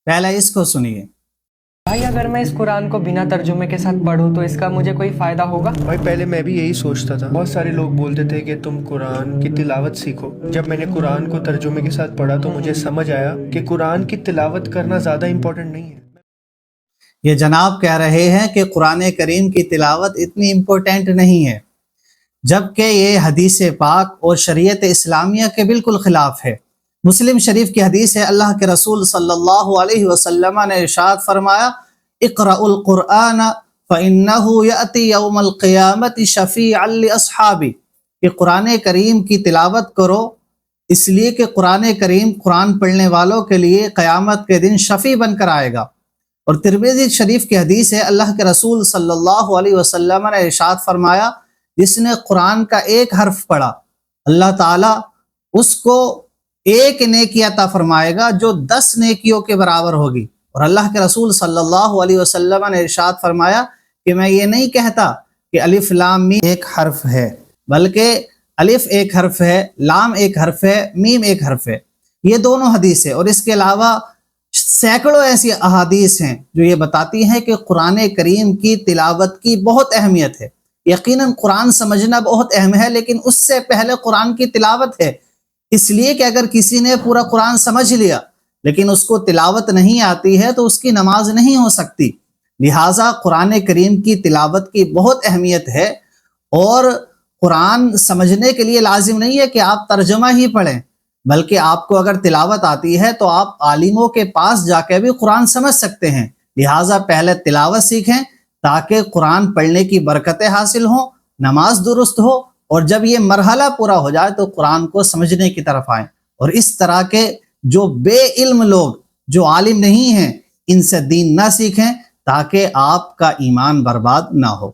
پہلے اس کو سنیے۔ بھائی اگر میں اس قرآن کو بنا ترجمے کے ساتھ پڑھوں تو اس کا مجھے کوئی فائدہ ہوگا؟ بھائی پہلے میں بھی یہی سوچتا تھا، بہت سارے لوگ بولتے تھے کہ تم قرآن کی تلاوت سیکھو۔ جب میں نے قرآن کو ترجمے کے ساتھ پڑھا تو مجھے سمجھ آیا کہ قرآن کی تلاوت کرنا زیادہ امپورٹنٹ نہیں ہے۔ یہ جناب کہہ رہے ہیں کہ قرآن کریم کی تلاوت اتنی امپورٹنٹ نہیں ہے، جبکہ یہ حدیث پاک اور شریعت اسلامیہ کے بالکل خلاف ہے۔ مسلم شریف کی حدیث ہے، اللہ کے رسول صلی اللہ علیہ وسلم نے ارشاد فرمایا، اقرأوا القرآن فإنه يأتي يوم القیامت شفیعا لأصحابی، کہ قرآن کریم کی تلاوت کرو اس لیے کہ قرآن کریم قرآن پڑھنے والوں کے لیے قیامت کے دن شفیع بن کر آئے گا۔ اور ترمذی شریف کی حدیث ہے، اللہ کے رسول صلی اللہ علیہ وسلم نے ارشاد فرمایا، جس نے قرآن کا ایک حرف پڑھا اللہ تعالیٰ اس کو ایک نیکی عطا فرمائے گا جو 10 نیکیوں کے برابر ہوگی۔ اور اللہ کے رسول صلی اللہ علیہ وسلم نے ارشاد فرمایا کہ میں یہ نہیں کہتا کہ الف لام میم ایک حرف ہے، بلکہ الف ایک حرف ہے، لام ایک حرف ہے، میم ایک حرف ہے۔ یہ دونوں حدیث ہے، اور اس کے علاوہ سینکڑوں ایسی احادیث ہیں جو یہ بتاتی ہیں کہ قرآن کریم کی تلاوت کی بہت اہمیت ہے۔ یقیناً قرآن سمجھنا بہت اہم ہے، لیکن اس سے پہلے قرآن کی تلاوت ہے، اس لیے کہ اگر کسی نے پورا قرآن سمجھ لیا لیکن اس کو تلاوت نہیں آتی ہے تو اس کی نماز نہیں ہو سکتی۔ لہٰذا قرآن کریم کی تلاوت کی بہت اہمیت ہے، اور قرآن سمجھنے کے لیے لازم نہیں ہے کہ آپ ترجمہ ہی پڑھیں، بلکہ آپ کو اگر تلاوت آتی ہے تو آپ عالموں کے پاس جا کے بھی قرآن سمجھ سکتے ہیں۔ لہٰذا پہلے تلاوت سیکھیں تاکہ قرآن پڑھنے کی برکتیں حاصل ہوں، نماز درست ہو، اور جب یہ مرحلہ پورا ہو جائے تو قرآن کو سمجھنے کی طرف آئیں۔ اور اس طرح کے جو بے علم لوگ جو عالم نہیں ہیں ان سے دین نہ سیکھیں تاکہ آپ کا ایمان برباد نہ ہو۔